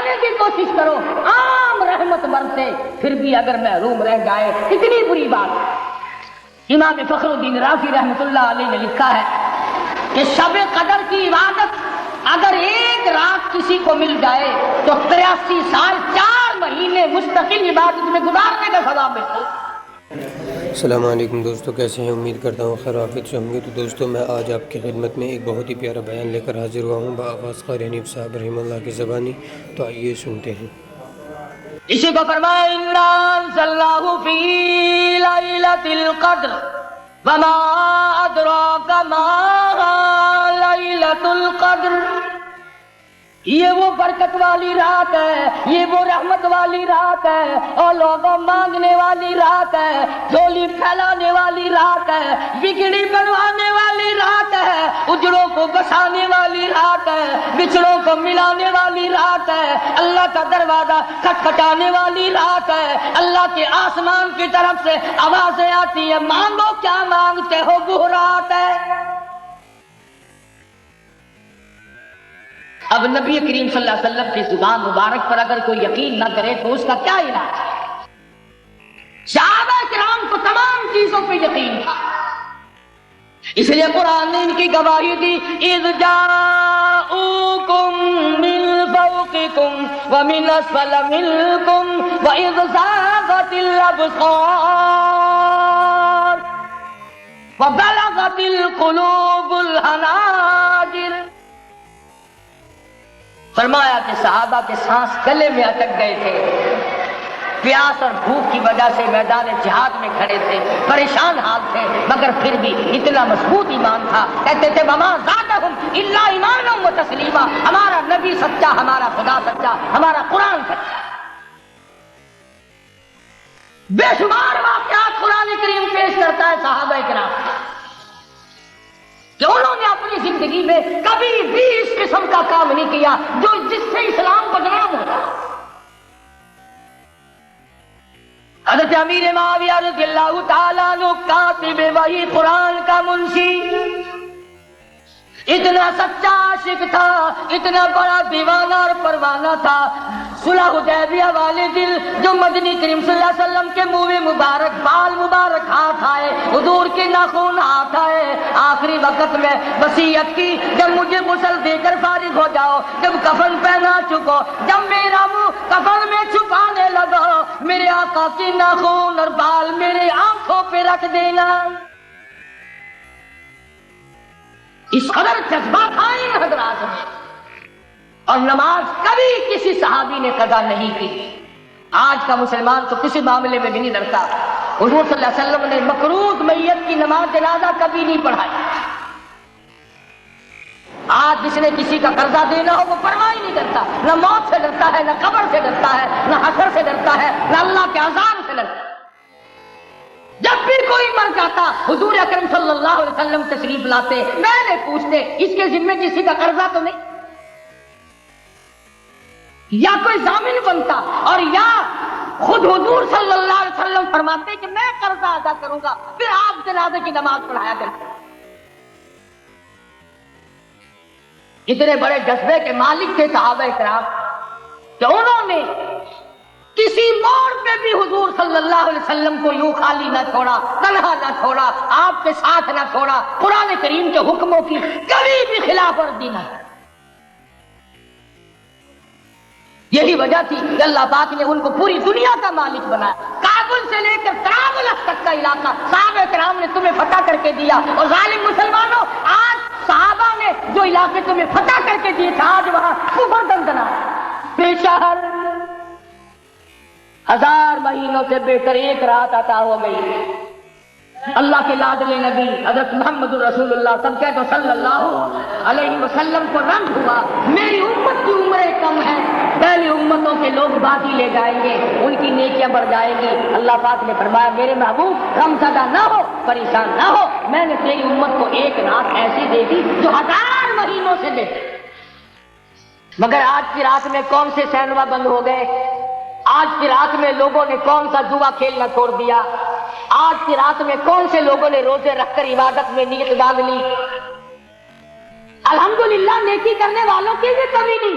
بچانے کی کوشش کرو، عام رحمت برسے، پھر بھی اگر محروم رہ جائے کتنی بری بات۔ امام فخر الدین رازی رحمۃ اللہ علیہ نے لکھا ہے کہ شب قدر کی عبادت اگر ایک رات کسی کو مل جائے تو 83 سال 4 مہینے مستقل عبادت میں گزارنے کا ثواب ملتا ہے۔ السلام علیکم دوستو، کیسے ہیں؟ امید کرتا ہوں خیر عافیت سے ہوں گے۔ تو دوستو، میں آج آپ کی خدمت میں ایک بہت ہی پیارا بیان لے کر حاضر ہوا ہوں بآواز قاری حنیف صاحب رحمہ اللہ کی زبانی۔ تو آئیے سنتے ہیں۔ اسی کو فرمایا اِنَّا أَنزَلْنَاهُ فِي لَيْلَةِ الْقَدْرِ وَمَا أَدْرَاكَ مَا لَيْلَةُ الْقَدْرِ۔ یہ وہ برکت والی رات ہے، یہ وہ رحمت والی رات ہے، اور لوگوں مانگنے والی رات ہے، جھولی پھیلانے والی رات ہے، بگڑی بنوانے والی رات ہے، اجڑوں کو بسانے والی رات ہے، بچڑوں کو ملانے والی رات ہے، اللہ کا دروازہ کھٹکھٹانے والی رات ہے، اللہ کے آسمان کی طرف سے آوازیں آتی ہے، مانگو کیا مانگتے ہو، وہ رات ہے۔ اب نبی کریم صلی اللہ علیہ وسلم کی زبان مبارک پر اگر کوئی یقین نہ کرے تو اس کا کیا علاج ہے؟ صحابہ کرام کو تمام چیزوں پہ یقین تھا، اس لیے قرآن نے ان کی گواہی دی، اذ جاءوکم من فوقکم ومن اسفل منکم واذ زاغت الابصار وبلغت القلوب الحناجر۔ فرمایا کہ صحابہ کے سانس گلے میں اٹک گئے تھے، پیاس اور بھوک کی وجہ سے میدان جہاد میں کھڑے تھے، پریشان حال تھے، مگر پھر بھی اتنا مضبوط ایمان تھا، کہتے تھے وما زادہم الا ایمانا و تسلیما، ہمارا نبی سچا، ہمارا خدا سچا، ہمارا قرآن سچا۔ بے شمار واقعات قرآن کریم پیش کرتا ہے صحابہ کرام کہ انہوں نے اپنی زندگی میں کبھی بھی اس قسم کا کام نہیں کیا جس سے اسلام بدنام ہوتا۔ حضرت امیر معاویہ رضی اللہ تعالیٰ عنہ کاتب وحی قرآن کا منشی، اتنا سچا عاشق تھا، اتنا بڑا دیوانہ اور پروانہ تھا، صلح حدیبیہ والے دن جو مدنی کریم صلی اللہ علیہ وسلم کے منہ مبارک، بال مبارک ہاتھ آئے، حضور کے ناخن ہاتھ آئے، آخری وقت میں وصیت کی جب مجھے غسل دے کر فارغ ہو جاؤ، جب کفن پہنا چکو، جب میرا منہ کفن میں چھپانے لگو، میرے آقا کی ناخن اور بال میرے آنکھوں پہ رکھ دینا۔ اس قدر جذبہ تھا ان حضرات میں، اور نماز کبھی کسی صحابی نے قضا نہیں کی۔ آج کا مسلمان تو کسی معاملے میں بھی نہیں ڈرتا۔ حضور صلی اللہ علیہ وسلم نے مقروض میت کی نماز جنازہ کبھی نہیں پڑھائی۔ آج جس نے کسی کا قرضہ دینا ہو وہ پرواہ ہی نہیں کرتا، نہ موت سے ڈرتا ہے، نہ قبر سے ڈرتا ہے، نہ حشر سے ڈرتا ہے، نہ اللہ کے عذاب سے ڈرتا ہے۔ جب بھی کوئی مر جاتا حضور اکرم صلی اللہ علیہ وسلم تشریف لاتے، میں نے پوچھتے اس کے ذمہ کسی کا قرضہ تو نہیں، یا کوئی ضامن بنتا، اور یا خود حضور صلی اللہ علیہ وسلم فرماتے کہ میں قرضہ ادا کروں گا، پھر آپ جنازے کی نماز پڑھایا کرتے۔ اتنے بڑے جذبے کے مالک تھے صحابہ کرام کہ انہوں نے کسی موڑ پہ بھی حضور صلی اللہ علیہ وسلم کو یوں خالی نہ چھوڑا، تنہا نہ چھوڑا، آپ کے ساتھ نہ چھوڑا، قرآن کریم کے حکموں کی کبھی بھی خلاف ورزی نہ کی۔ یہی وجہ تھی کہ اللہ پاک نے ان کو پوری دنیا کا مالک بنایا، کابل سے لے کر طرابلس تک کا علاقہ صحابہ کرام نے تمہیں فتح کر کے دیا، اور ظالم مسلمانوں آج صحابہ نے جو علاقے تمہیں فتح کر کے دیے تھے آج وہاں کفر دندنا بے شہر 1000 مہینوں سے بہتر ایک رات عطا ہو گئی۔ اللہ کے لاڈلے نبی حضرت محمد رسول اللہ سب کہہ تو صلی اللہ علیہ وسلم کو رنج ہوا، میری امت کی عمریں کم ہے، پہلی امتوں کے لوگ باقی لے جائیں گے، ان کی نیکیاں بڑھ جائیں گی۔ اللہ پاک نے فرمایا میرے محبوب غم زدہ نہ ہو، پریشان نہ ہو، میں نے تیری امت کو ایک رات ایسی دے دی جو 1000 مہینوں سے بہتر۔ مگر آج کی رات میں کون سے سینما بند ہو گئے؟ آج کی رات میں لوگوں نے کون سا جوا کھیلنا چھوڑ دیا؟ آج کی رات میں کون سے لوگوں نے روزے رکھ کر عبادت میں نیت ڈال لی؟ الحمدللہ نیکی کرنے والوں کی بھی کمی نہیں،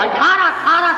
18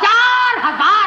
4000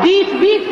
20-20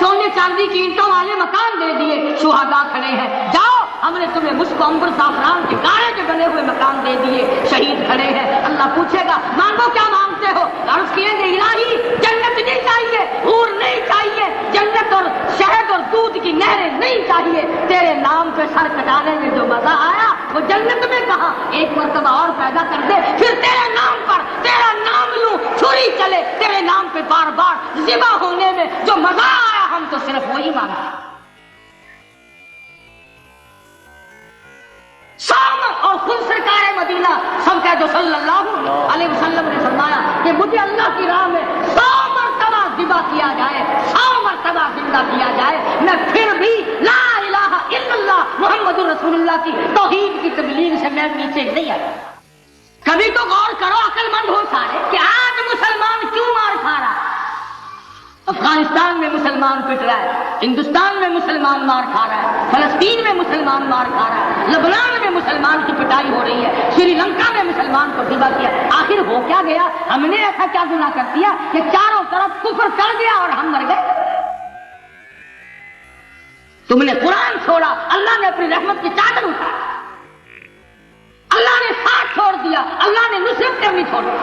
سونے چاندی کی اینٹوں والے مکان دے دیے، شہداء کھڑے ہیں۔ جاؤ ہم نے تمہیں مشک و عنبر زعفران کے گارے کے بنے ہوئے مکان دے دیے، شہید کھڑے ہیں۔ اللہ پوچھے گا مانگو کیا مانگتے ہو؟ عرض کیے گے الہی جنت نہیں چاہیے، حور نہیں چاہیے، جنت اور شہد اور دودھ کی نہریں نہیں چاہیے، تیرے نام پہ سر کٹانے میں جو مزہ آیا وہ جنت میں کہاں؟ ایک مرتبہ اور پیدا کر دے، پھر تیرے نام پر تیرا نام لوں، چھری چلے تیرے نام پہ بار بار ذبح ہونے میں جو مزہ آیا ہم تو صرف وہی مانگتے ہیں۔ سام اور خود سرکار مدینہ سب کہہ دو صلی اللہ علیہ وسلم نے فرمایا کہ مجھے اللہ کی راہ میں 100 مرتبہ ذبح کیا جائے، 100 مرتبہ زندہ کیا جائے، میں پھر بھی لا الہ الا اللہ محمد رسول اللہ کی توحید کی تبلیغ سے میں پیچھے نہیں آیا۔ کبھی تو غور کرو عقل مند ہو سارے کہ آج مسلمان کیوں مار کھا رہا ہے؟ افغانستان میں مسلمان پٹ رہا ہے، ہندوستان میں مسلمان مار کھا رہا ہے، فلسطین میں مسلمان مار کھا رہا ہے، لبنان میں مسلمان کی پٹائی ہو رہی ہے، سری لنکا میں مسلمان کو ذبح کیا۔ آخر ہو کیا گیا؟ ہم نے ایسا کیا گناہ کر دیا کہ چاروں طرف کفر کر گیا اور ہم مر گئے؟ تم نے قرآن چھوڑا، اللہ نے اپنی رحمت کی چادر اٹھائی، اللہ نے ساتھ چھوڑ دیا، اللہ نے نصرت کرنی چھوڑ دی۔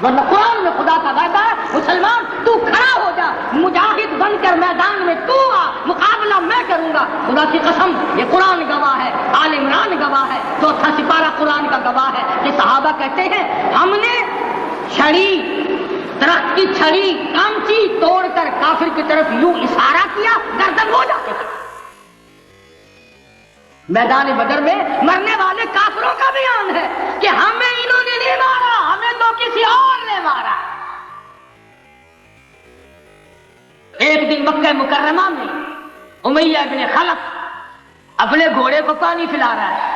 ورنہ قرآن میں خدا کا وعدہ ہے مسلمان تو کھڑا ہو جا، مجاہد بن کر میدان میں تو آ، مقابلہ میں کروں گا۔ خدا کی قسم یہ قرآن گواہ ہے، آل عمران گواہ ہے، 4واں سپارہ قرآن کا گواہ ہے کہ صحابہ کہتے ہیں ہم نے چھڑی، درخت کی چھڑی کانچی توڑ کر کافر کی طرف یوں اشارہ کیا، گردن ہو جاتے ہیں۔ میدان بدر میں مرنے والے کافروں کا بیان ہے کہ ہمیں انہوں نے نہیں مارا، ہمیں تو کسی اور نے مارا۔ ایک دن مکہ مکرمہ میں امیہ ابن خلف اپنے گھوڑے کو پانی پلا رہا ہے۔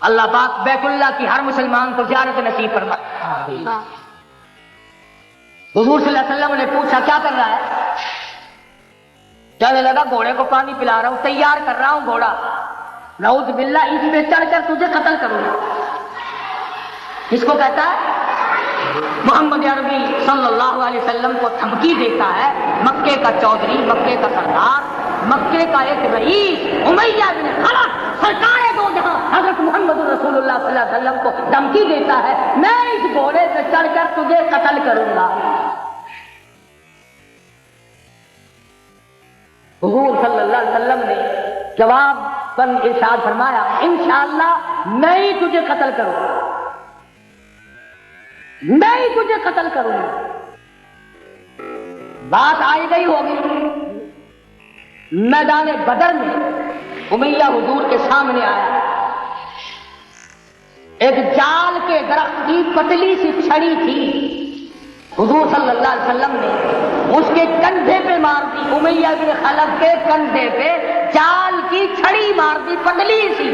اللہ پاک بیت اللہ کی ہر مسلمان کو زیارت نصیب فرمائے۔ حضور صلی اللہ علیہ وسلم نے پوچھا کیا کر رہا ہے؟ کہنے لگا گھوڑے کو پانی پلا رہا ہوں، تیار کر رہا ہوں گھوڑا، نعوذ باللہ اس پہ چڑھ کر تجھے قتل کروں گا۔ کس کو کہتا ہے؟ محمد عربی صلی اللہ علیہ وسلم کو دھمکی دیتا ہے مکے کا چودھری، مکے کا سردار، مکے کا ایک رئیس امیہ بن خلف سرکار دو جہاں حضرت محمد رسول اللہ صلی اللہ علیہ وسلم کو دھمکی دیتا ہے میں اس گھوڑے پہ چڑھ کر تجھے قتل کروں گا۔ حضور صلی اللہ علیہ وسلم نے جواب پر ارشاد فرمایا انشاءاللہ میں ہی تجھے قتل کروں گا، میں ہی تجھے قتل کروں گا۔ بات آئی گئی ہوگی، میدان بدر میں امیہ حضور کے سامنے آیا، ایک جال کے درخت کی پتلی سی چھڑی تھی، حضور صلی اللہ علیہ وسلم نے اس کے کندھے پہ مار دی، امیہ بن خلف کے کندھے پہ جال کی چھڑی مار دی پتلی سی،